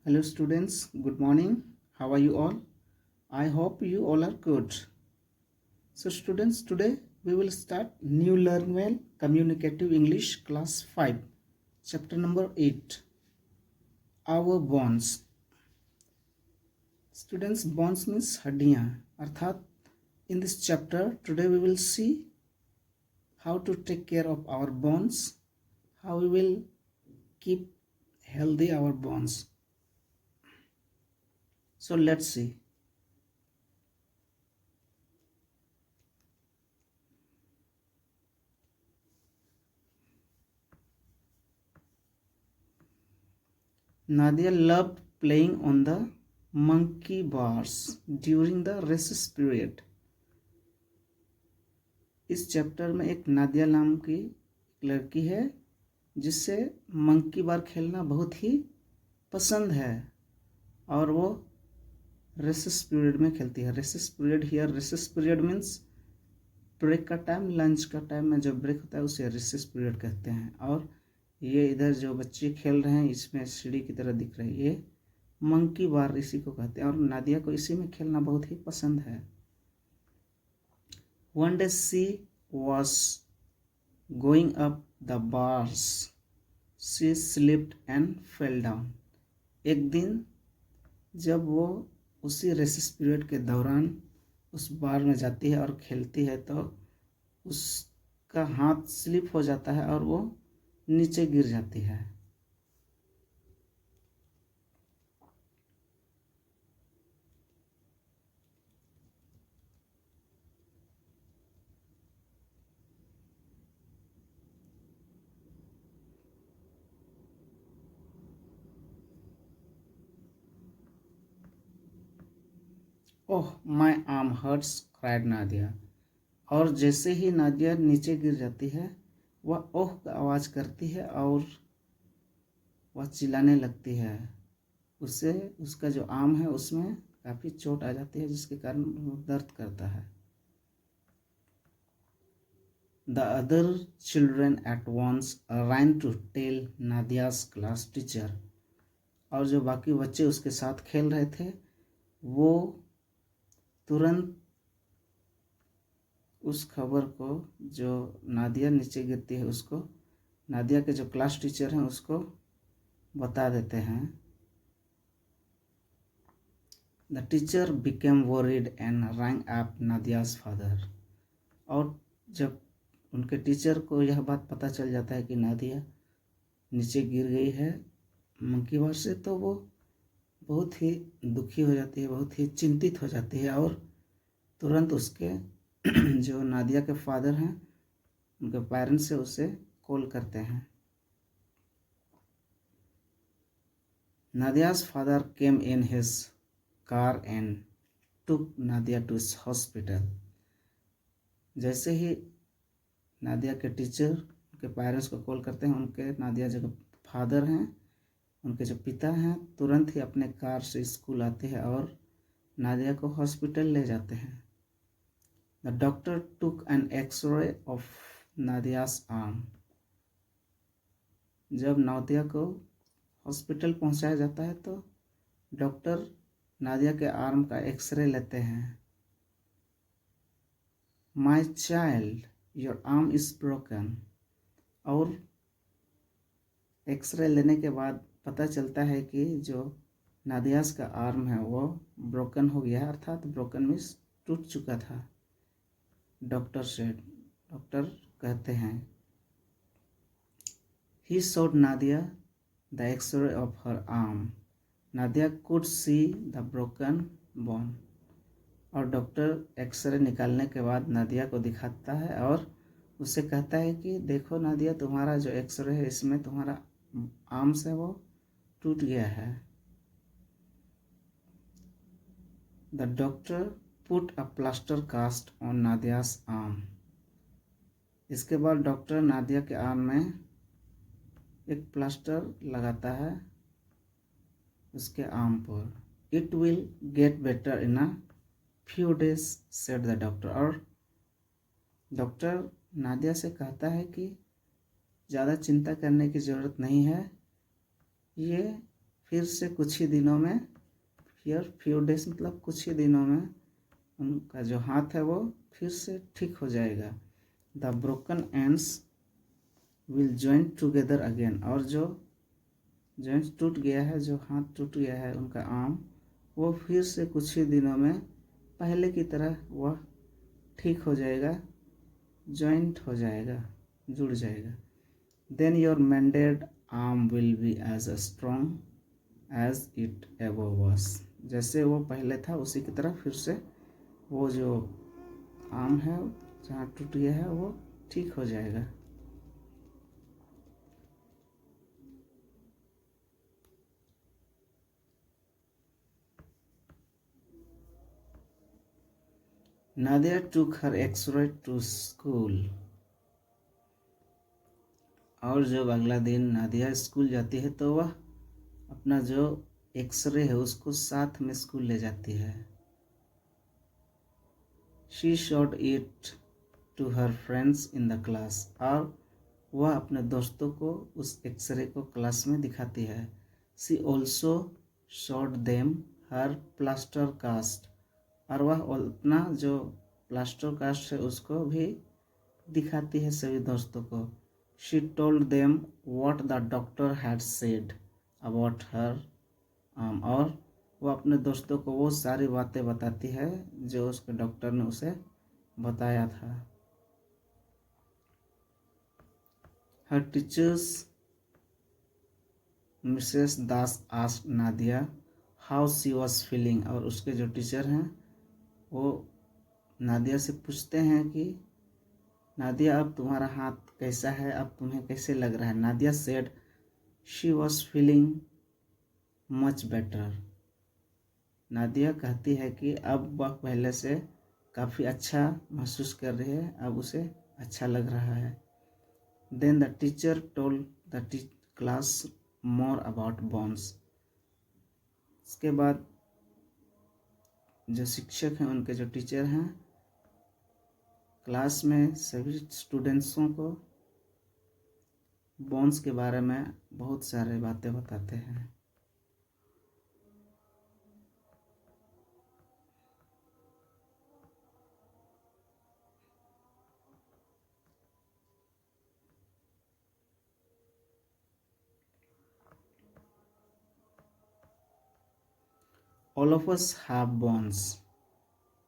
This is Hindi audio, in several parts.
Hello students, good morning. How are you all? I hope you all are good. So students, today we will start new Learn Well Communicative English class 5, chapter number 8, Our Bonds. Students, bonds means हड्डियाँ अर्थात in this chapter today we will see how to take care of our bonds, how we will keep healthy our bonds. So let's see. Nadia loved playing on the monkey bars during the recess period. इस चैप्टर में एक नादिया नाम की लड़की है जिससे मंकी बार खेलना बहुत ही पसंद है और वो रेसेस पीरियड में खेलती है. Recess period here recess period means break का टाइम, लंच का टाइम में जो ब्रेक होता है उसे रेसेस पीरियड कहते हैं. और ये इधर जो बच्चे खेल रहे हैं इसमें सीढ़ी की तरह दिख रही है, ये मंकी बार इसी को कहते हैं और नादिया को इसी में खेलना बहुत ही पसंद है. One day she was going up the bars. She slipped and fell down. एक दिन जब वो उसी रेसेस पीरियड के दौरान उस बार में जाती है और खेलती है तो उसका हाथ स्लिप हो जाता है और वो नीचे गिर जाती है. Oh my arm hurts cried Nadia. और जैसे ही नादिया नीचे गिर जाती है वह ओह का आवाज़ करती है और वह चिल्लाने लगती है. उससे उसका जो आर्म है उसमें काफ़ी चोट आ जाती है जिसके कारण वो दर्द करता है. The other children at once ran to tell Nadia's class teacher. और जो बाकी बच्चे उसके साथ खेल रहे थे वो तुरंत उस खबर को जो नादिया नीचे गिरती है उसको नादिया के जो क्लास टीचर हैं उसको बता देते हैं. The teacher became worried and rang up Nadia's father. और जब उनके टीचर को यह बात पता चल जाता है कि नादिया नीचे गिर गई है मंकी बार से तो वो बहुत ही दुखी हो जाती है, बहुत ही चिंतित हो जाती है और तुरंत उसके जो नादिया के फादर हैं उनके पेरेंट्स से उसे कॉल करते हैं. Nadia's father came in his car and took Nadia to hospital. जैसे ही नादिया के टीचर उनके पेरेंट्स को कॉल करते हैं उनके नादिया जो फादर हैं उनके जो पिता हैं तुरंत ही अपने कार से स्कूल आते हैं और नादिया को हॉस्पिटल ले जाते हैं. The doctor took an x-ray of Nadia's arm. जब नादिया को हॉस्पिटल पहुंचाया जाता है तो डॉक्टर नादिया के आर्म का एक्सरे लेते हैं. My child your arm is broken. और एक्सरे लेने के बाद पता चलता है कि जो नादियाज का आर्म है वो ब्रोकन हो गया है, अर्थात ब्रोकन मीन्स टूट चुका था. डॉक्टर कहते हैं he showed Nadia the x-ray of her arm. Nadia could see the broken bone. और डॉक्टर एक्सरे निकालने के बाद नादिया को दिखाता है और उससे कहता है कि देखो नादिया तुम्हारा जो एक्सरे है इसमें तुम्हारा आर्म्स है वो टूट गया है. The doctor put a plaster cast on Nadia's arm. इसके बाद डॉक्टर नादिया के आर्म में एक प्लास्टर लगाता है उसके आर्म पर. It will get better in a few days said the doctor. और डॉक्टर नादिया से कहता है कि ज़्यादा चिंता करने की ज़रूरत नहीं है, ये फिर से कुछ ही दिनों में, फिर फ्यू डेज मतलब कुछ ही दिनों में उनका जो हाथ है वो फिर से ठीक हो जाएगा। The broken ends will join together again, और जो जॉइंट टूट गया है, जो हाथ टूट गया है उनका आर्म, वो फिर से कुछ ही दिनों में पहले की तरह वह ठीक हो जाएगा, जॉइंट हो जाएगा, जुड़ जाएगा। Then your mended arm will be as strong as it ever was, जैसे वो पहले था उसी की तरह फिर से वो जो आर्म है जहाँ टूट गया है वो ठीक हो जाएगा। नादिया टूक हर एक्स-रे टू स्कूल, और जब अगला दिन नादिया स्कूल जाती है तो वह अपना जो एक्सरे है उसको साथ में स्कूल ले जाती है। She showed it to her friends in the class, और वह अपने दोस्तों को उस एक्सरे को क्लास में दिखाती है। She also showed them her plaster cast, और वह अपना जो प्लास्टर कास्ट है उसको भी दिखाती है सभी दोस्तों को। She told them what the doctor had said about her, और वो अपने दोस्तों को वो सारी बातें बताती है जो उसके डॉक्टर ने उसे बताया था। Her teachers Mrs Das asked Nadia how she was feeling, और उसके जो टीचर हैं वो नादिया से पूछते हैं कि नादिया अब तुम्हारा हाथ कैसा है, अब तुम्हें कैसे लग रहा है। Nadia said she was feeling much better, Nadia कहती है कि अब वह पहले से काफ़ी अच्छा महसूस कर रही है, अब उसे अच्छा लग रहा है। Then the teacher told the class more about bones, इसके बाद जो शिक्षक हैं उनके जो टीचर हैं क्लास में सभी स्टूडेंट्सों को बोन्स के बारे में बहुत सारे बातें बताते हैं। All of us have bones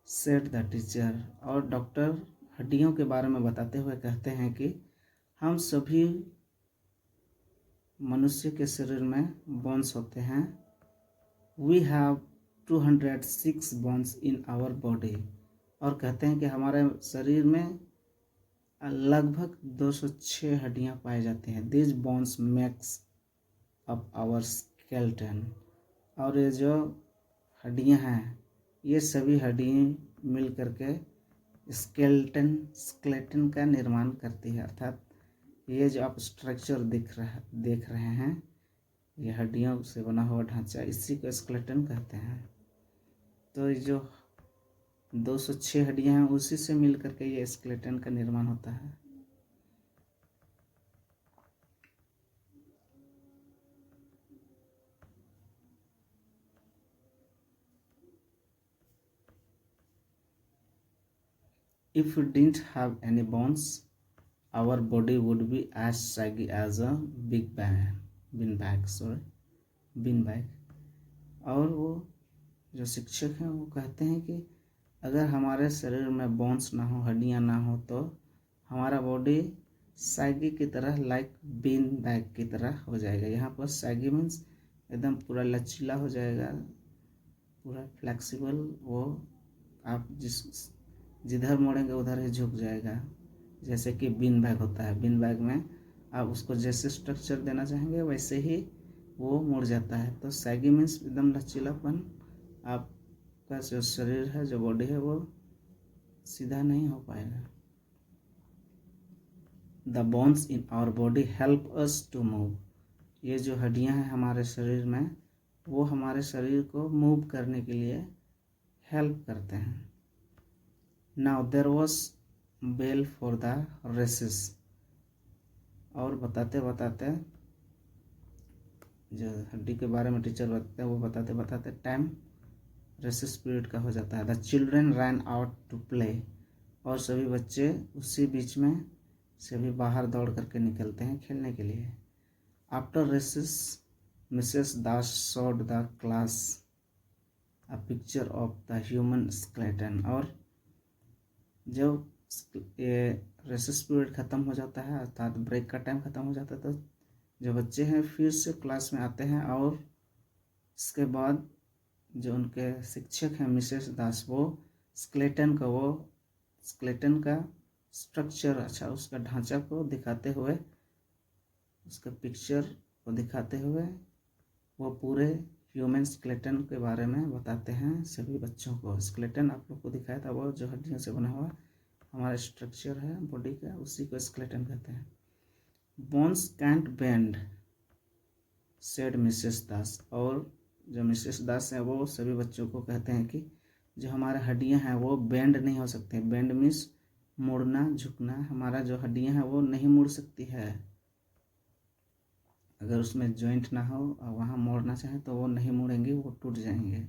said the teacher, और डॉक्टर हड्डियों के बारे में बताते हुए कहते हैं कि हम सभी मनुष्य के शरीर में बोन्स होते हैं। We have 206 bones in our body, और कहते हैं कि हमारे शरीर में लगभग 206 हड्डियां पाई जाती हैं। This bones makes up our skeleton, और ये जो हड्डियां हैं ये सभी हड्डियां मिल करके स्केलेटन का निर्माण करती है, अर्थात ये जो आप स्ट्रक्चर देख रहे हैं ये हड्डियों से बना हुआ ढांचा, इसी को स्केलेटन कहते हैं। तो ये जो 206 हड्डियां हैं उसी से मिल करके ये स्केलेटन का निर्माण होता है। If we didn't have any bones, our body would be as saggy as a beanbag। और वो जो शिक्षक हैं वो कहते हैं कि अगर हमारे शरीर में बोन्स ना हो, हड्डियां ना हो, तो हमारा बॉडी सैगी की तरह, लाइक बीन बैग की तरह हो जाएगा। यहाँ पर सैगी मीन्स एकदम पूरा लचीला हो जाएगा, पूरा फ्लेक्सिबल, वो आप जिधर मोड़ेंगे उधर ही झुक जाएगा, जैसे कि बीन बैग होता है। बीन बैग में आप उसको जैसे स्ट्रक्चर देना चाहेंगे वैसे ही वो मुड़ जाता है। तो सैगी मीन्स एकदम लचीलापन, आपका जो शरीर है, जो बॉडी है, वो सीधा नहीं हो पाएगा। The bones in our body help us to move, ये जो हड्डियां हैं हमारे शरीर में वो हमारे शरीर को मूव करने के लिए हेल्प करते हैं। Now there was bell for the recess, और बताते बताते जो हड्डी के बारे में टीचर बताते हैं वो बताते बताते टाइम रेसेस पीरियड का हो जाता है। The children ran out to play, और सभी बच्चे उसी बीच में सभी बाहर दौड़ करके निकलते हैं खेलने के लिए। After recess Mrs Das showed the class a picture of the human skeleton, और जब ये रेसेस पीरियड ख़त्म हो जाता है अर्थात ब्रेक का टाइम ख़त्म हो जाता है, तो जो बच्चे हैं फिर से क्लास में आते हैं, और इसके बाद जो उनके शिक्षक हैं मिसेस दास, वो स्केलेटन का स्ट्रक्चर, अच्छा उसका ढांचा को दिखाते हुए, उसका पिक्चर को दिखाते हुए वो पूरे ह्यूमन स्केलेटन के बारे में बताते हैं सभी बच्चों को। स्केलेटन आप लोग को दिखाया था, वो जो हड्डियों से बना हुआ हमारा स्ट्रक्चर है बॉडी का, उसी को स्केलेटन कहते हैं। Bones can't bend said Mrs Das, और जो मिसेस दास हैं वो सभी बच्चों को कहते हैं कि जो हमारे हड्डियां हैं वो बेंड नहीं हो सकते। बेंड मीन्स मुड़ना झुकना, हमारा जो हड्डियां हैं वो नहीं मुड़ सकती है। अगर उसमें जॉइंट ना हो और वहाँ मोड़ना चाहें तो वो नहीं मुड़ेंगे, वो टूट जाएंगे।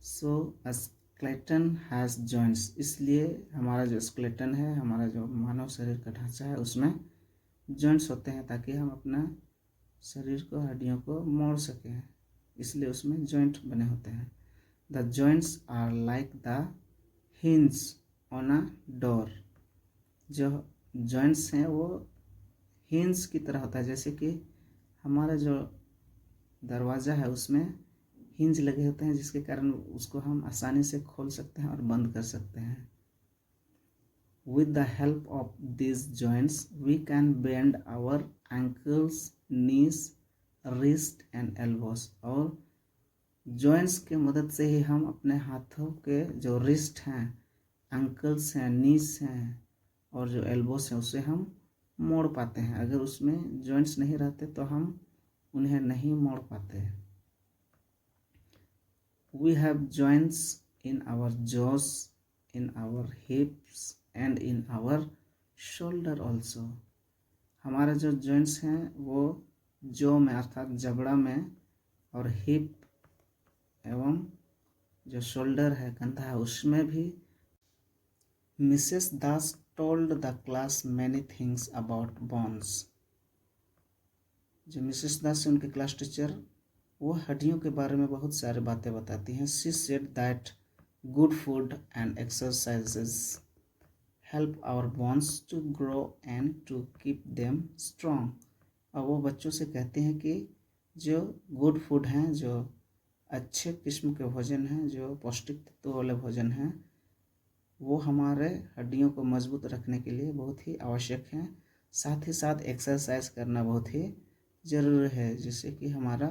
सो स्केलेटन हैज़ जॉइंट्स, इसलिए हमारा जो स्केलेटन है, हमारा जो मानव शरीर का ढांचा है, उसमें जॉइंट्स होते हैं ताकि हम अपना शरीर को, हड्डियों को मोड़ सकें, इसलिए उसमें जॉइंट बने होते हैं। The joints are like the hinge on a door, जो जॉइंट्स हैं वो हिंज की तरह होता है, जैसे कि हमारा जो दरवाज़ा है उसमें हिंज लगे होते हैं, जिसके कारण उसको हम आसानी से खोल सकते हैं और बंद कर सकते हैं। With the help of these joints, we can bend our ankles, knees, wrist and elbows, और joints के मदद से ही हम अपने हाथों के जो रिस्ट हैं, एंकल्स हैं, नीज हैं और जो एल्बोस हैं, उसे हम मोड़ पाते हैं। अगर उसमें जॉइंट्स नहीं रहते तो हम उन्हें नहीं मोड़ पाते। We have joints in our jaws, in our hips and in our shoulder also. हमारे जो जॉइंट्स हैं वो जॉ में अर्थात जबड़ा में और हिप एवं जो शोल्डर है, कंधा है, उसमें भी। Mrs Das told the class many things about bones, जो मिसेस दास है उनके क्लास टीचर, वो हड्डियों के बारे में बहुत सारी बातें बताती हैं। She said that good food and exercises help our bones to grow and to keep them strong, और वो बच्चों से कहते हैं कि जो गुड फूड हैं, जो अच्छे किस्म के भोजन हैं, जो पौष्टिक तत्व वाले भोजन हैं, वो हमारे हड्डियों को मजबूत रखने के लिए बहुत ही आवश्यक हैं। साथ ही साथ एक्सरसाइज करना बहुत ही ज़रूरी है, जिससे कि हमारा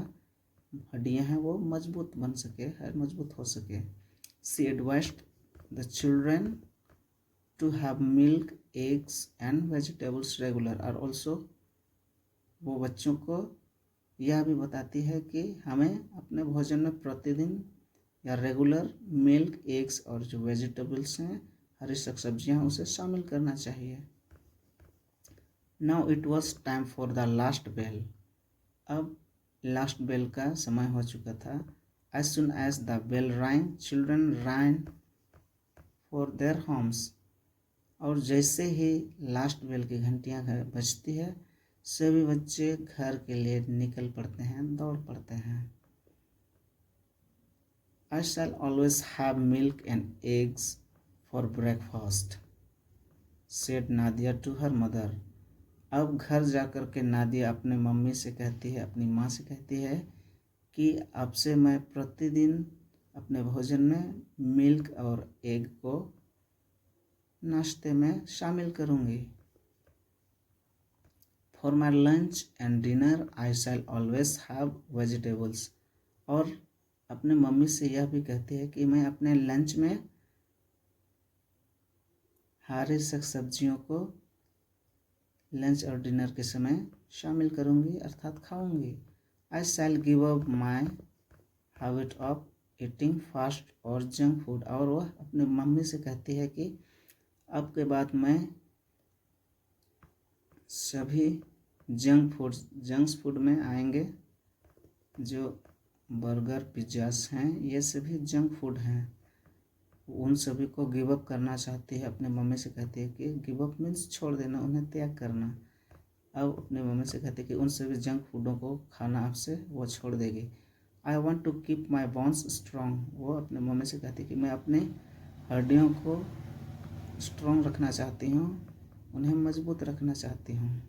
हड्डियां हैं वो मजबूत बन सके, मजबूत हो सके। She advised the children to have milk, eggs and vegetables regular, और ऑल्सो वो बच्चों को यह भी बताती है कि हमें अपने भोजन में प्रतिदिन या रेगुलर मिल्क, एग्स और जो वेजिटेबल्स हैं, हरी सब्जियां, उसे शामिल करना चाहिए। Now it was time for the last bell, अब लास्ट बेल का समय हो चुका था। As soon as the bell rang children ran for their homes, और जैसे ही लास्ट बेल की घंटियां बजती है, सभी बच्चे घर के लिए निकल पड़ते हैं, दौड़ पड़ते हैं। I shall always have milk and eggs for breakfast, said Nadia to her mother. अब घर जाकर के नादिया अपने मम्मी से कहती है, अपनी माँ से कहती है कि अब से मैं प्रतिदिन अपने भोजन में मिल्क और एग को नाश्ते में शामिल करूँगी। For my lunch and dinner I shall always have vegetables, और अपने मम्मी से यह भी कहती है कि मैं अपने लंच में हरी सब्जियों को लंच और डिनर के समय शामिल करूंगी, अर्थात खाऊंगी। I shall give up my habit of eating fast और जंक फूड, और वह अपने मम्मी से कहती है कि अब के बाद मैं सभी जंक फूड में आएंगे जो बर्गर पिज्ज़ास हैं, ये सभी जंक फूड हैं। उन सभी को गिव अप करना चाहती है, अपने मम्मी से कहती है कि गिव अप मीन्स छोड़ देना, उन्हें त्याग करना। अब अपने मम्मी से कहती है कि उन सभी जंक फूडों को खाना आपसे वो छोड़ देगी। I want to keep my bones strong, वो अपने मम्मी से कहती है कि मैं अपनी हड्डियों को स्ट्रॉन्ग रखना चाहती हूँ, उन्हें मजबूत रखना चाहती हूँ।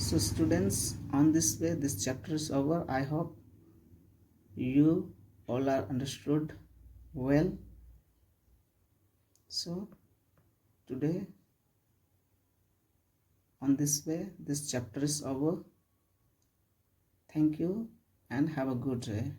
So students, on this way this chapter is over. I hope you all are understood well. So today on this way this chapter is over. Thank you and have a good day.